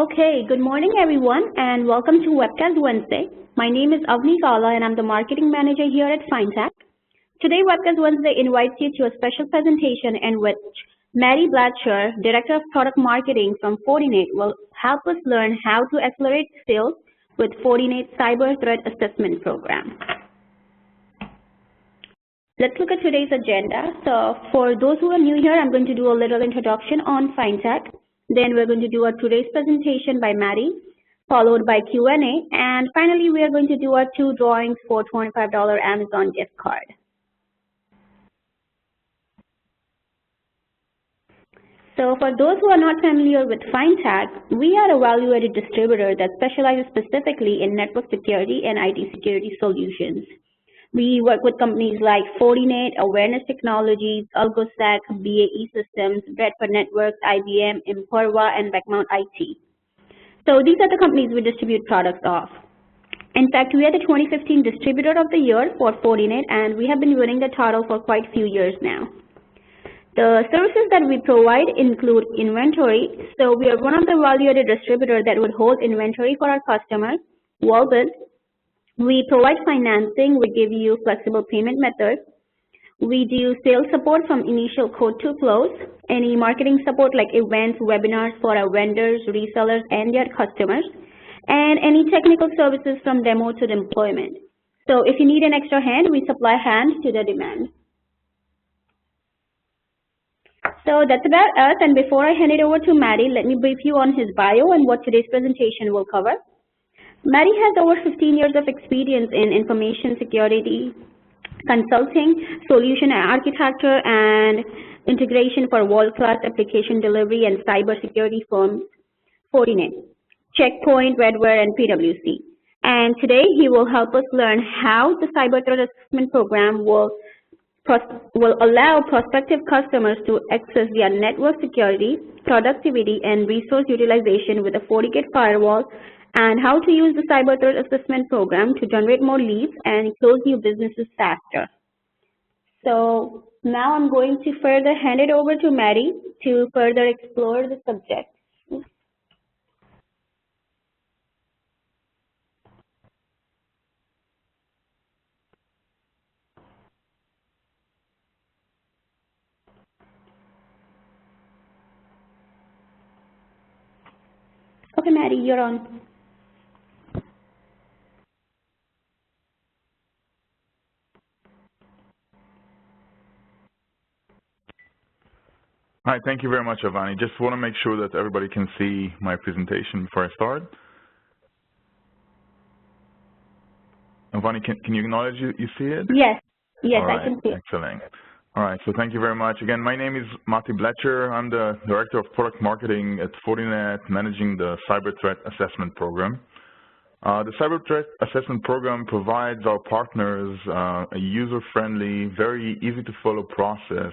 Okay, good morning everyone and welcome to Webcast Wednesday. My name is Avni Kala and I'm the marketing manager here at FineTech. Today Webcast Wednesday invites you to a special presentation in which Mary Blatcher, Director of Product Marketing from FortiGate, will help us learn how to accelerate sales with FortiGate Cyber Threat Assessment Program. Let's look at today's agenda. So for those who are new here, I'm going to do a little introduction on FineTech. Then we're going to do today's presentation by Maddie, followed by Q&A, and finally we are going to do our 2 drawings for $25 Amazon gift card. So for those who are not familiar with FineTech, we are a value-added distributor that specializes specifically in network security and IT security solutions. We work with companies like FortiGate, Awareness Technologies, AlgoSec, BAE Systems, Bradford Networks, IBM, Imperva, and Backmount IT. So these are the companies we distribute products of. In fact, we are the 2015 Distributor of the Year for FortiGate, and we have been winning the title for quite a few years now. The services that we provide include inventory. So we are one of the value-added distributors that would hold inventory for our customers, wall build. We provide financing, we give you flexible payment methods. We do sales support from initial quote to close, any marketing support like events, webinars for our vendors, resellers, and their customers, and any technical services from demo to deployment. So if you need an extra hand, we supply hands to the demand. So that's about us, and before I hand it over to Maddie, let me brief you on his bio and what today's presentation will cover. Maddie has over 15 years of experience in information security, consulting, solution architecture, and integration for world-class application delivery and cybersecurity firms, FortiGate, Checkpoint, Redware, and PwC. And today he will help us learn how the Cyber Threat Assessment Program will allow prospective customers to access their network security, productivity, and resource utilization with a FortiGate firewall, and how to use the Cyber Threat Assessment Program to generate more leads and close new businesses faster. So now I'm going to further hand it over to Maddie to further explore the subject. Okay, Maddie, you're on. Hi, thank you very much, Avani. Just want to make sure that everybody can see my presentation before I start. Avani, can you acknowledge you see it? Yes, All right. I can see it. Excellent. All right, so thank you very much. Again, my name is Mati Bletcher. I'm the Director of Product Marketing at FortiGate, managing the Cyber Threat Assessment Program. The Cyber Threat Assessment Program provides our partners a user-friendly, very easy-to-follow process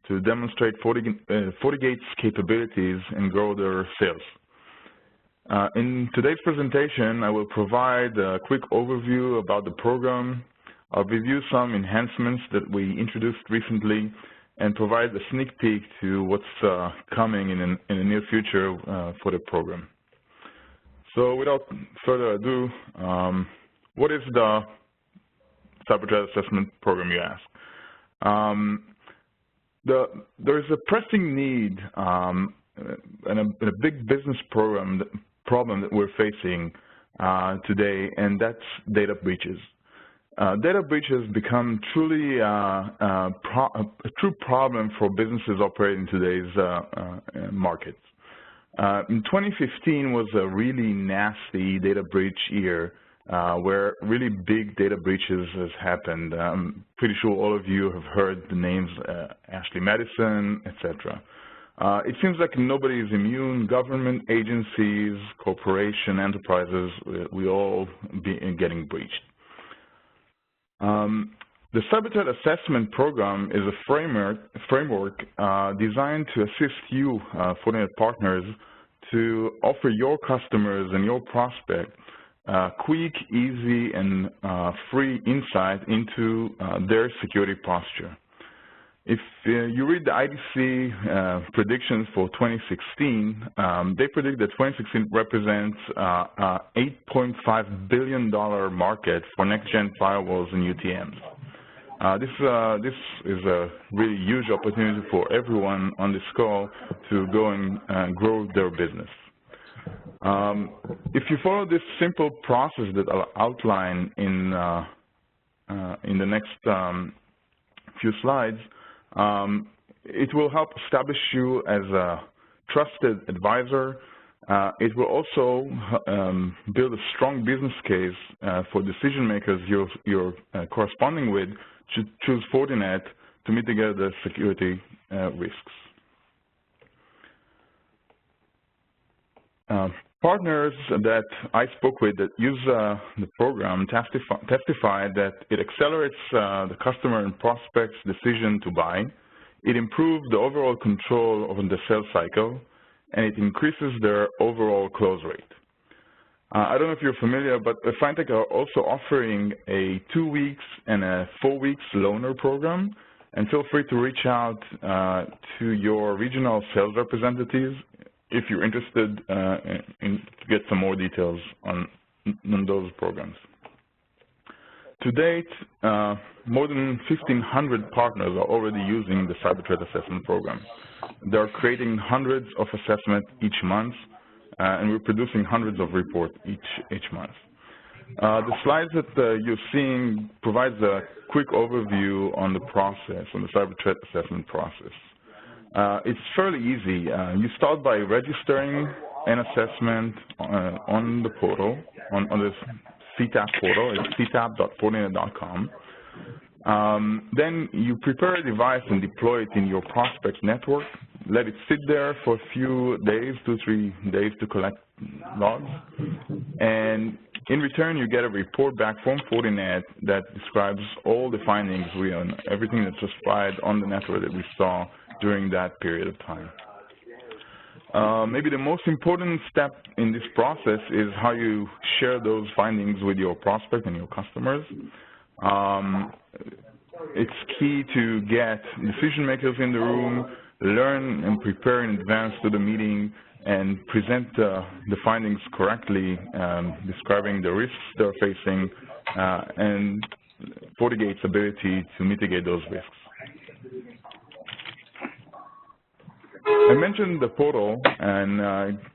to demonstrate FortiGate's capabilities and grow their sales. In today's presentation, I will provide a quick overview about the program. I'll review some enhancements that we introduced recently and provide a sneak peek to what's coming in the near future for the program. So without further ado, what is the Cyber Threat Assessment Program, you ask? There is a pressing need and a big business problem that we're facing today, and that's data breaches. Data breaches become truly a true problem for businesses operating in today's markets. In 2015 was a really nasty data breach year where really big data breaches has happened. I'm pretty sure all of you have heard the names Ashley Madison, etc. It seems like nobody is immune. Government agencies, corporation, enterprises, we all be getting breached. The Cyber Threat Assessment Program is a framework designed to assist you, FortiGate partners, to offer your customers and your prospects quick, easy, and free insight into their security posture. If you read the IDC predictions for 2016, they predict that 2016 represents a $8.5 billion market for next-gen firewalls and UTMs. This is a really huge opportunity for everyone on this call to go and grow their business. If you follow this simple process that I'll outline in the next few slides, it will help establish you as a trusted advisor. It will also build a strong business case for decision makers you're corresponding with to choose Fortinet to mitigate the security risks. Partners that I spoke with that use the program testified that it accelerates the customer and prospect's decision to buy, it improves the overall control of the sales cycle, and it increases their overall close rate. I don't know if you're familiar, but Finetech are also offering a 2 weeks and a 4 weeks loaner program, and feel free to reach out to your regional sales representatives if you're interested to get some more details on those programs. To date, more than 1,500 partners are already using the Cyber Threat Assessment Program. They're creating hundreds of assessments each month, and we're producing hundreds of reports each month. The slides that you're seeing provides a quick overview on the process, on the Cyber Threat Assessment process. It's fairly easy. You start by registering an assessment on the portal, on the CTAP portal. It's ctap.fortinet.com. Then you prepare a device and deploy it in your prospect's network. Let it sit there for a few days, 2-3 days to collect logs. And in return, you get a report back from Fortinet that describes all the findings, everything that's transpired on the network that we saw during that period of time. Maybe the most important step in this process is how you share those findings with your prospect and your customers. It's key to get decision makers in the room, learn and prepare in advance to the meeting, and present the findings correctly, describing the risks they're facing and FortiGate's ability to mitigate those risks. I mentioned the portal, and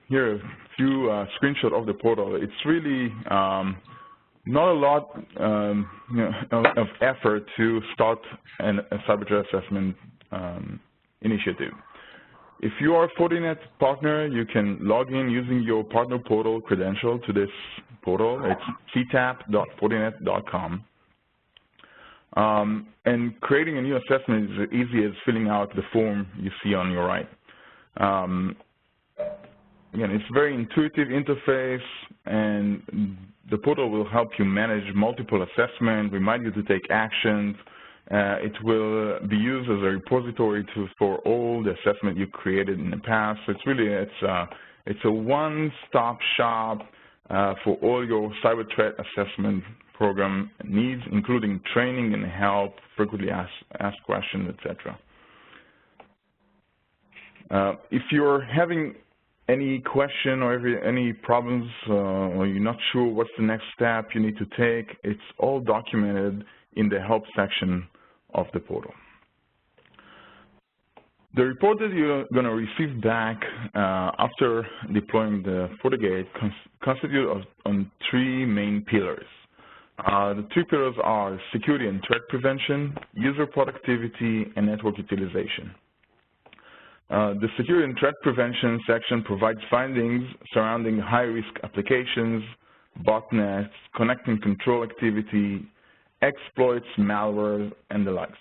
here are a few screenshots of the portal. It's really not a lot of effort to start a cyber threat assessment initiative. If you are a Fortinet partner, you can log in using your partner portal credential to this portal. It's ctap.fortinet.com. And creating a new assessment is as easy as filling out the form you see on your right. Again, it's a very intuitive interface, and the portal will help you manage multiple assessments, remind you to take actions. It will be used as a repository for all the assessment you created in the past. So it's a one-stop shop for all your cyber threat assessment program needs, including training and help, frequently asked questions, etc. If you're having any question or any problems or you're not sure what's the next step you need to take, it's all documented in the help section of the portal. The report that you're going to receive back after deploying the FortiGate constitutes on 3 main pillars. The 3 pillars are security and threat prevention, user productivity, and network utilization. The security and threat prevention section provides findings surrounding high-risk applications, botnets, connect and control activity, exploits, malware, and the likes.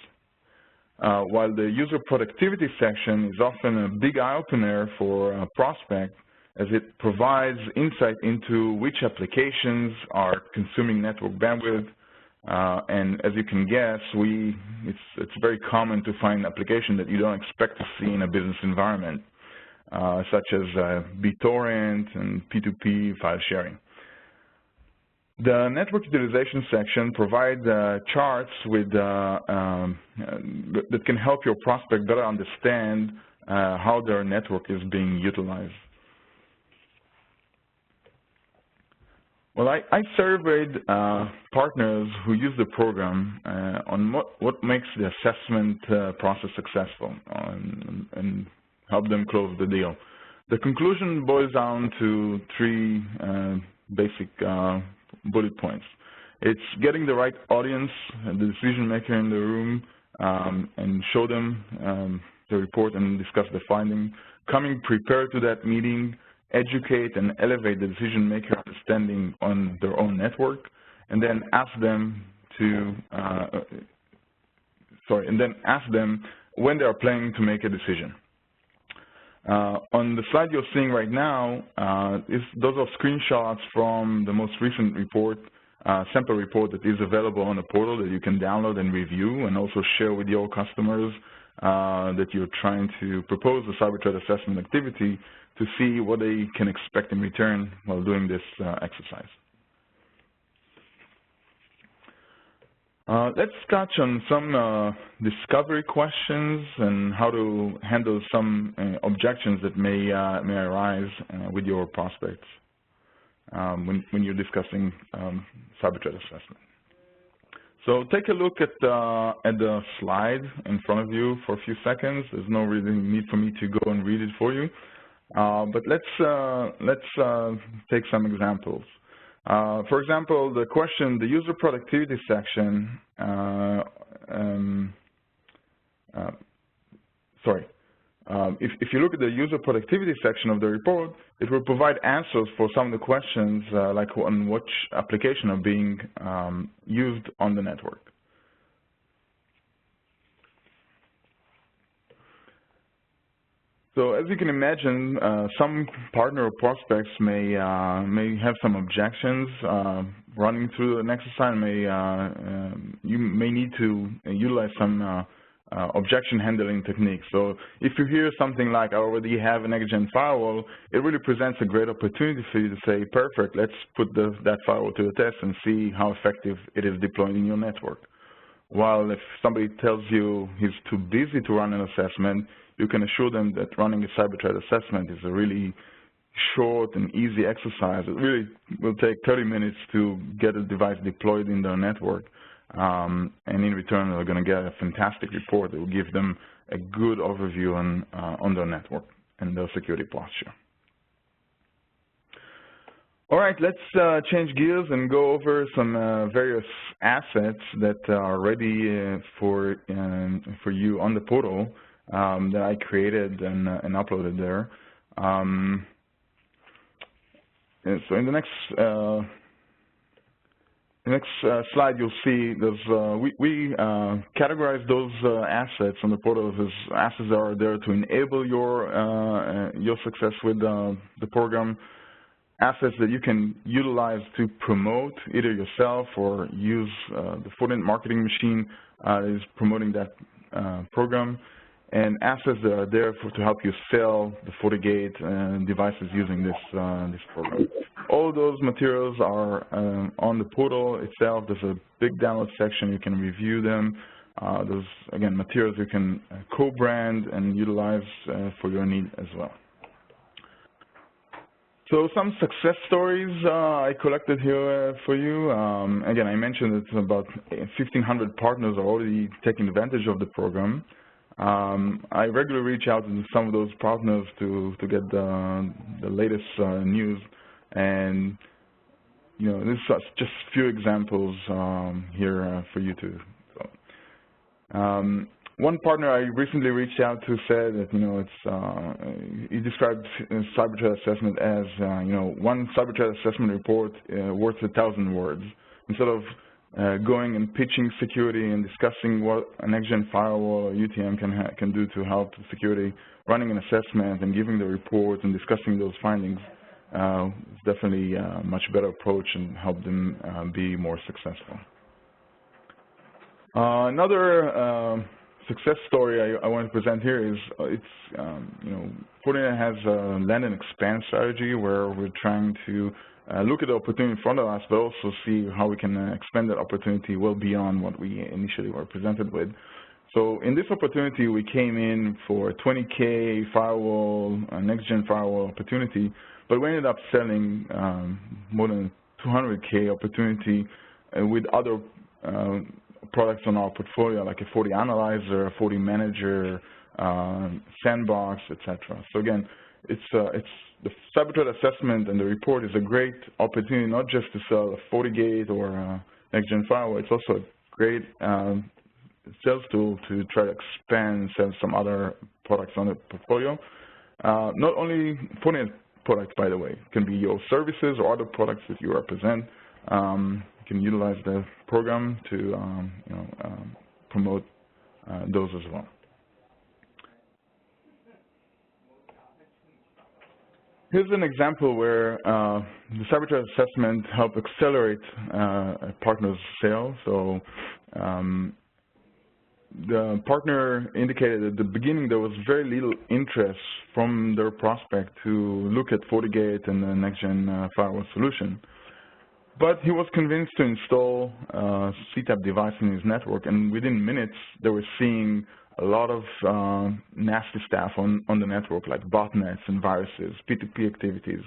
While the user productivity section is often a big eye-opener for a prospect, as it provides insight into which applications are consuming network bandwidth. And as you can guess, it's very common to find applications that you don't expect to see in a business environment, such as BitTorrent and P2P file sharing. The network utilization section provides charts with, that can help your prospect better understand how their network is being utilized. Well, I surveyed partners who use the program on what makes the assessment process successful and help them close the deal. The conclusion boils down to three basic bullet points. It's getting the right audience, the decision maker in the room, and show them the report and discuss the finding. Coming prepared to that meeting, educate and elevate the decision maker understanding on their own network, and then ask them to, when they are planning to make a decision. On the slide you're seeing right now, those are screenshots from the most recent report, sample report that is available on the portal that you can download and review and also share with your customers that you're trying to propose a cyber threat assessment activity to see what they can expect in return while doing this exercise. Let's touch on some discovery questions and how to handle some objections that may arise with your prospects when you're discussing cyber threat assessment. So take a look at the slide in front of you for a few seconds. There's no really need for me to go and read it for you, but let's take some examples. For example, the question, the user productivity section, if you look at the user productivity section of the report, it will provide answers for some of the questions like on which application are being used on the network. So as you can imagine, some partner or prospects may have some objections running through an exercise. You may need to utilize some objection handling techniques. So if you hear something like, I already have a next-gen firewall, it really presents a great opportunity for you to say, perfect, let's put that firewall to the test and see how effective it is deployed in your network. While if somebody tells you he's too busy to run an assessment, you can assure them that running a cyber threat assessment is a really short and easy exercise. It really will take 30 minutes to get a device deployed in their network. And in return, they're going to get a fantastic report that will give them a good overview on their network and their security posture. All right, let's change gears and go over some various assets that are ready for you on the portal that I created and uploaded there. And so in the next slide, you'll see we categorize those assets on the portal as assets that are there to enable your success with the program. Assets that you can utilize to promote either yourself or use the FortiGate marketing machine is promoting that program, and assets that are there to help you sell the FortiGate devices using this program. All those materials are on the portal itself. There's a big download section. You can review them. There's, again, materials you can co-brand and utilize for your need as well. So some success stories I collected here for you. Again, I mentioned that about 1,500 partners are already taking advantage of the program. I regularly reach out to some of those partners to get the latest news, and this is just a few examples here for you to. One partner I recently reached out to said that he described cyber threat assessment as one cyber threat assessment report worth 1,000 words. Instead of going and pitching security and discussing what a next-gen firewall or UTM can do to help security, running an assessment and giving the report and discussing those findings is definitely a much better approach and help them be more successful. Another success story I want to present here is FortiGate has a land and expand strategy where we're trying to look at the opportunity in front of us, but also see how we can expand that opportunity well beyond what we initially were presented with. So in this opportunity, we came in for a 20K firewall, a next-gen firewall opportunity, but we ended up selling more than 200K opportunity with other products on our portfolio, like a FortiAnalyzer, a FortiManager, Sandbox, etc. So again, it's the cyber threat assessment and the report is a great opportunity not just to sell a FortiGate or a next-gen firewall. It's also a great sales tool to try to expand and sell some other products on the portfolio. Not only Fortinet products, by the way, it can be your services or other products that you represent. You can utilize the program to promote those as well. Here's an example where the cyber threat assessment helped accelerate a partner's sale. So the partner indicated at the beginning there was very little interest from their prospect to look at FortiGate and the next-gen firewall solution. But he was convinced to install a CTAP device in his network, and within minutes they were seeing a lot of nasty stuff on the network, like botnets and viruses, P2P activities.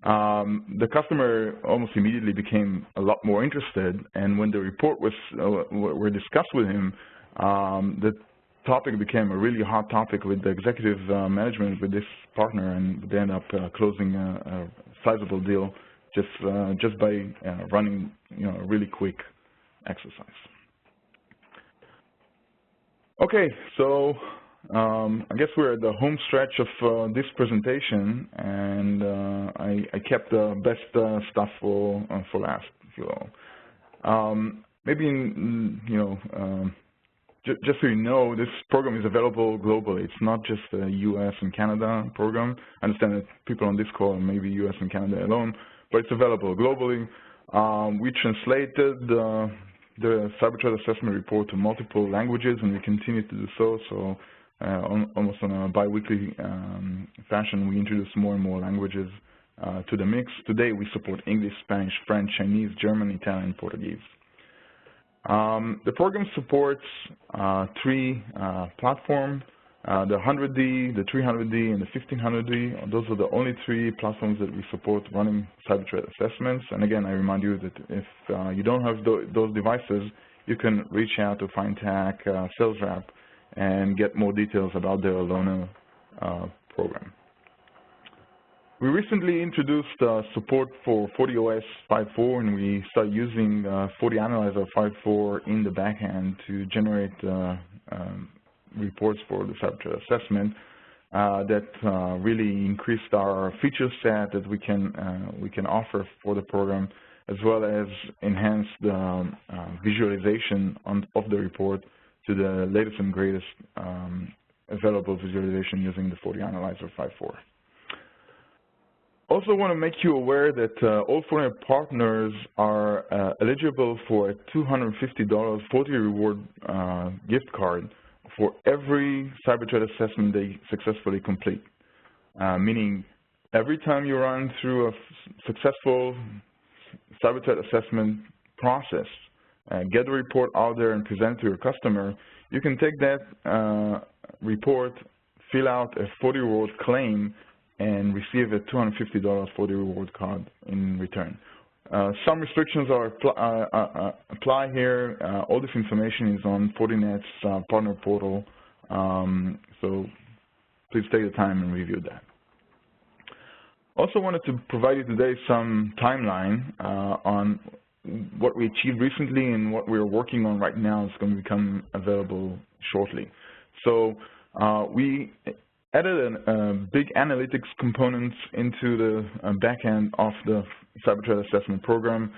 The customer almost immediately became a lot more interested, and when the report were discussed with him, the topic became a really hot topic with the executive management with this partner, and they ended up closing a sizable deal just by running a really quick exercise. Okay, so I guess we're at the home stretch of this presentation, and I kept the best stuff for last, if you will. Maybe just so you know, this program is available globally. It's not just a U.S. and Canada program. I understand that people on this call may be U.S. and Canada alone, but it's available globally. We translated the cyber threat assessment report to multiple languages, and we continue to do so. So almost on a bi-weekly fashion, we introduce more and more languages to the mix. Today, we support English, Spanish, French, Chinese, German, Italian, and Portuguese. The program supports three platforms, the 100D, the 300D, and the 1500D. Those are the only three platforms that we support running cyber threat assessments. And again, I remind you that if you don't have those devices, you can reach out to FineTech sales rep and get more details about their Alona program. We recently introduced support for FortiOS 5.4, and we started using FortiAnalyzer 5.4 in the backend to generate reports for the cyber threat assessment that really increased our feature set that we can offer for the program, as well as enhance the visualization of the report to the latest and greatest available visualization using the FortiAnalyzer 5.4. Also want to make you aware that all Fortinet partners are eligible for a $250 FortiReward gift card for every cyber threat assessment they successfully complete. Meaning every time you run through a successful cyber threat assessment process, get the report out there and present to your customer, you can take that report, fill out a FortiReward claim, and receive a $250 FortiReward card in return. Some restrictions are apply here. All this information is on Fortinet's partner portal, so please take the time and review that. Also wanted to provide you today some timeline on what we achieved recently and what we're working on right now is going to become available shortly. So we added a big analytics components into the back end of the cyber threat assessment program.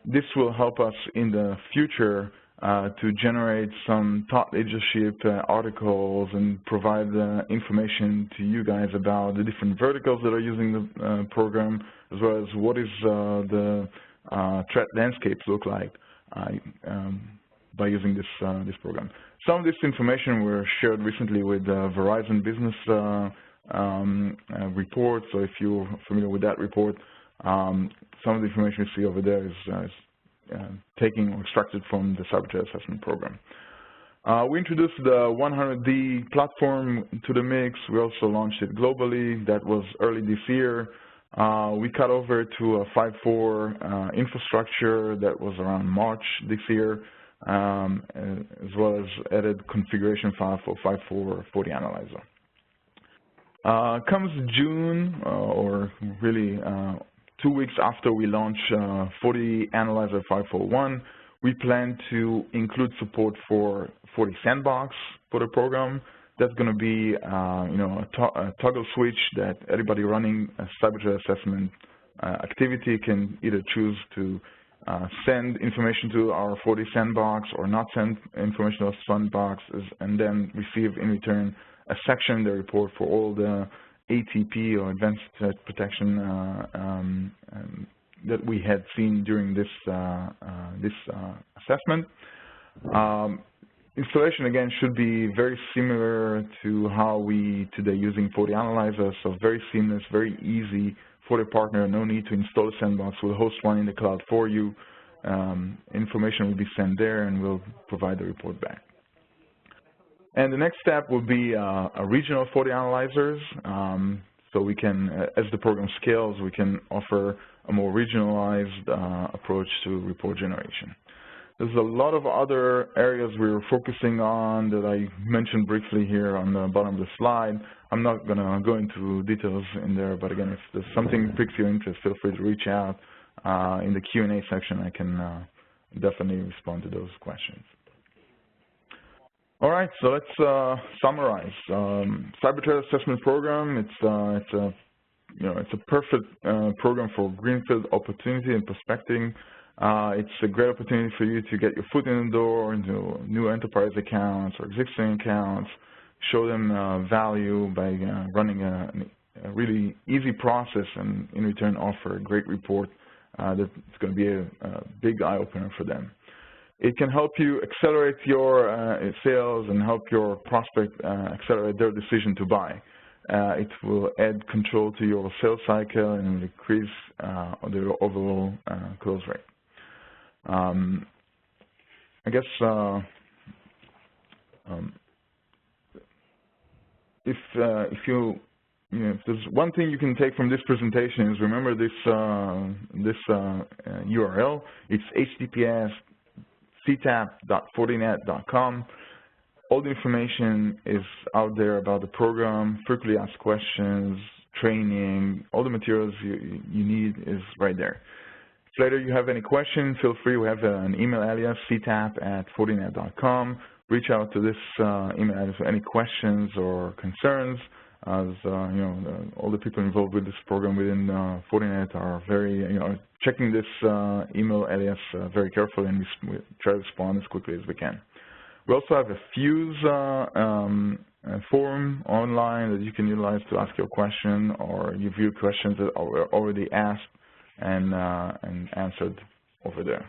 This will help us in the future to generate some thought leadership articles and provide information to you guys about the different verticals that are using the program, as well as what is the threat landscapes look like by using this program. Some of this information were shared recently with Verizon Business report, so if you're familiar with that report, Some of the information you see over there is taken or extracted from the cyber threat assessment program. We introduced the 100D platform to the mix. We also launched it globally. That was early this year. We cut over to a 5.4 infrastructure that was around March this year, as well as added configuration file for 5.4 FortiAnalyzer. Comes June, or really 2 weeks after we launch FortiAnalyzer 5.1, we plan to include support for FortiSandbox for the program. That's going to be, a toggle switch that anybody running a cyber threat assessment activity can either choose to send information to our FortiSandbox or not send information to our sandbox, and then receive in return a section in the report for all the ATP or advanced threat protection that we had seen during this assessment. Installation, again, should be very similar to how we today using FortiAnalyzer, so very seamless, very easy for the partner. No need to install a sandbox. We'll host one in the cloud for you. Information will be sent there, and we'll provide the report back. And the next step will be a regional FortiAnalyzers. So we can, as the program scales, we can offer a more regionalized approach to report generation. There's a lot of other areas we're focusing on that I mentioned briefly here on the bottom of the slide. I'm not going to go into details in there, but again, if there's something that piques your interest, feel free to reach out. In the Q&A section, I can definitely respond to those questions. All right, so let's summarize. Cyber threat assessment program. It's a perfect program for greenfield opportunity and prospecting. It's a great opportunity for you to get your foot in the door into new enterprise accounts or existing accounts, show them value by running a really easy process, and in return offer a great report that's going to be a big eye-opener for them. It can help you accelerate your sales and help your prospect accelerate their decision to buy. It will add control to your sales cycle and increase the overall close rate. I guess if there's one thing you can take from this presentation is remember this URL. It's https://ctap.fortinet.com. All the information is out there about the program, frequently asked questions, training, all the materials you need is right there. If later you have any questions, feel free. We have an email alias, ctap@fortinet.com. Reach out to this email alias for any questions or concerns. As all the people involved with this program within Fortinet are very, checking this email alias very carefully, and we try to respond as quickly as we can. We also have a Fuse forum online that you can utilize to ask your question or you view questions that were already asked and answered over there.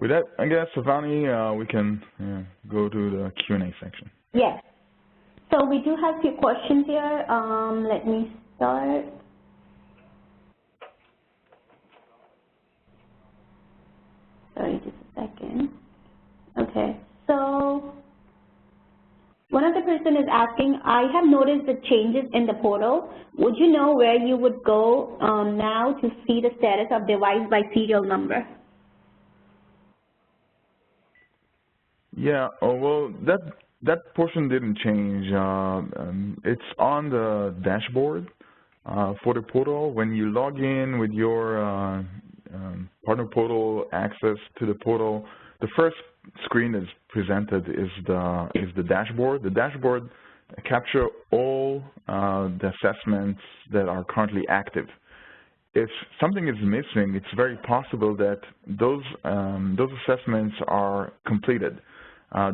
With that, I guess, Savani, we can go to the Q&A section. Yes. So we do have a few questions here. Let me start. Sorry, just a second. Okay, so one of the person is asking, I have noticed the changes in the portal. Would you know where you would go now to see the status of device by serial number? Yeah, well, that portion didn't change. It's on the dashboard for the portal. When you log in with your partner portal access to the portal, the first screen that's presented is the dashboard. The dashboard captures all the assessments that are currently active. If something is missing, it's very possible that those assessments are completed.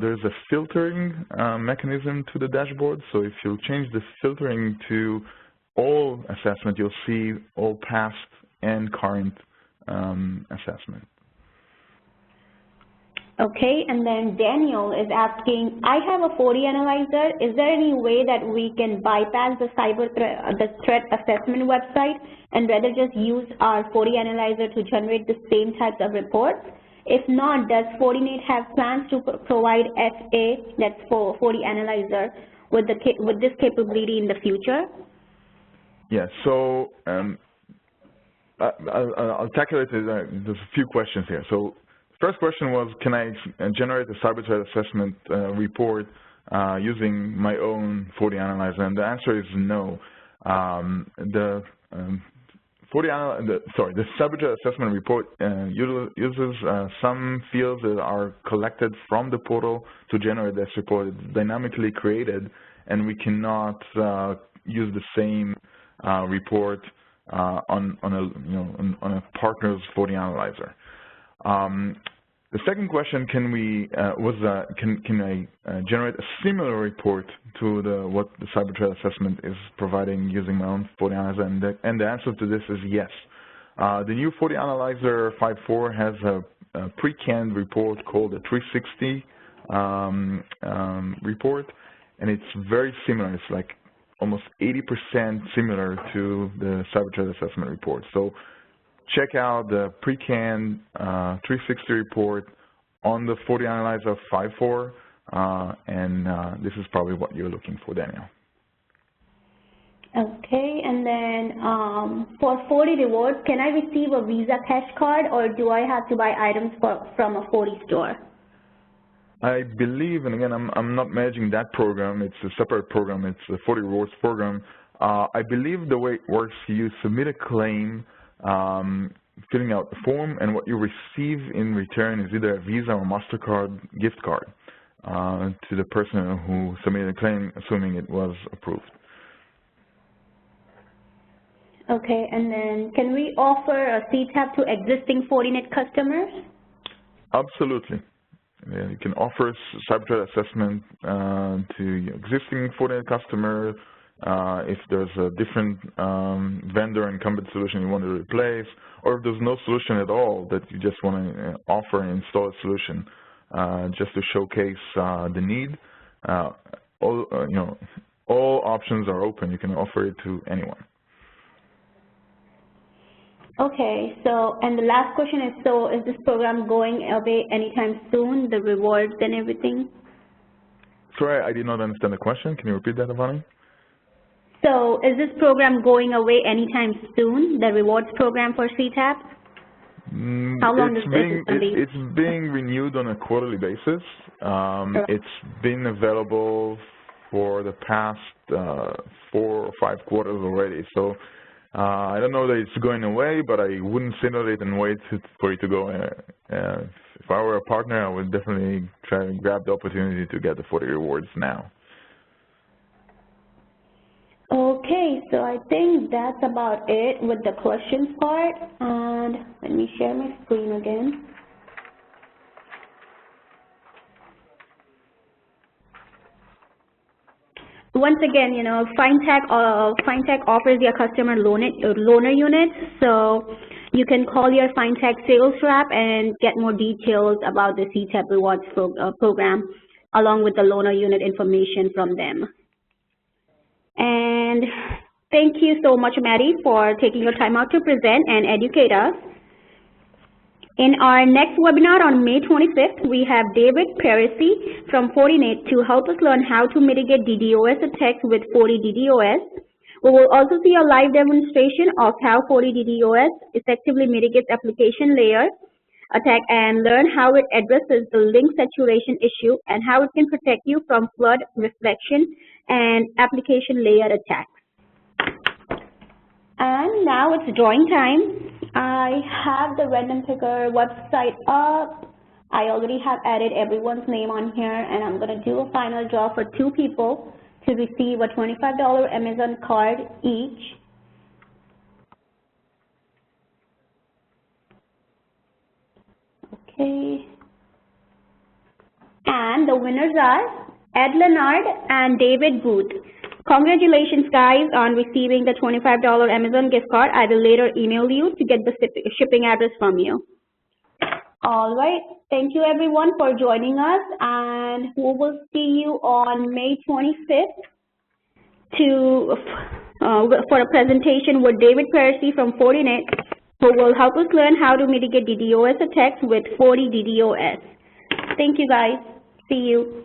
There's a filtering mechanism to the dashboard, so if you change the filtering to all assessment, you'll see all past and current assessment. Okay, and then Daniel is asking, I have a FortiAnalyzer. Is there any way that we can bypass the threat assessment website and rather just use our FortiAnalyzer to generate the same types of reports? If not, does Fortinet have plans to provide FA, that's for FortiAnalyzer, with this capability in the future? Yeah, so I'll tackle it. There's a few questions here. So first question was, can I generate a cyber threat assessment report using my own FortiAnalyzer? And the answer is no. The cyber threat assessment report uses some fields that are collected from the portal to generate this report. It's dynamically created, and we cannot use the same report on a partner's FortiAnalyzer. The second question, can I generate a similar report to what the cyber threat assessment is providing using my own FortiAnalyzer? And the answer to this is yes. The new FortiAnalyzer 5.4 has a pre-canned report called a 360 report, and it's very similar. It's like almost 80% similar to the cyber threat assessment report. So check out the pre-canned 360 report on the FortiAnalyzer 5.4, and this is probably what you're looking for, Daniel. Okay, and then for FortiRewards, can I receive a Visa cash card, or do I have to buy items from a FortiStore? I believe, and again, I'm not managing that program. It's a separate program. It's the FortiRewards program. I believe the way it works, you submit a claim, filling out the form, and what you receive in return is either a Visa or MasterCard gift card to the person who submitted the claim, assuming it was approved. Okay, and then can we offer a CTAP to existing Fortinet customers? Absolutely. You can offer cyber threat assessment to existing Fortinet customers. If there's a different vendor incumbent solution you want to replace, or if there's no solution at all that you just want to offer and install a solution just to showcase the need, all options are open. You can offer it to anyone. Okay, so, and the last question is, so is this program going away anytime soon, the rewards and everything? Sorry, I did not understand the question. Can you repeat that, Avani? So is this program going away anytime soon, the rewards program for CTAP? How long is this? It's being renewed on a quarterly basis. It's been available for the past 4 or 5 quarters already. So I don't know that it's going away, but I wouldn't sit on it and wait for it to go. If I were a partner, I would definitely try and grab the opportunity to get the FortiRewards now. Okay, so I think that's about it with the questions part. And let me share my screen again. Once again, FineTech offers your customer loaner units, so you can call your FineTech sales rep and get more details about the CTAP rewards program, along with the loaner unit information from them. And thank you so much, Maddie, for taking your time out to present and educate us. In our next webinar on May 25th, we have David Parisi from Fortinet to help us learn how to mitigate DDoS attacks with FortiDDoS. We will also see a live demonstration of how FortiDDoS effectively mitigates application layer attack and learn how it addresses the link saturation issue and how it can protect you from flood, reflection, and application layer attacks. And now it's drawing time. I have the Random Picker website up. I already have added everyone's name on here, and I'm going to do a final draw for 2 people to receive a $25 Amazon card each. Okay. And the winners are Ed Leonard and David Booth. Congratulations, guys, on receiving the $25 Amazon gift card. I will later email you to get the shipping address from you. All right. Thank you everyone for joining us, and we will see you on May 25th for a presentation with David Percy from Fortinet, who will help us learn how to mitigate DDoS attacks with FortiDDoS. Thank you guys. See you.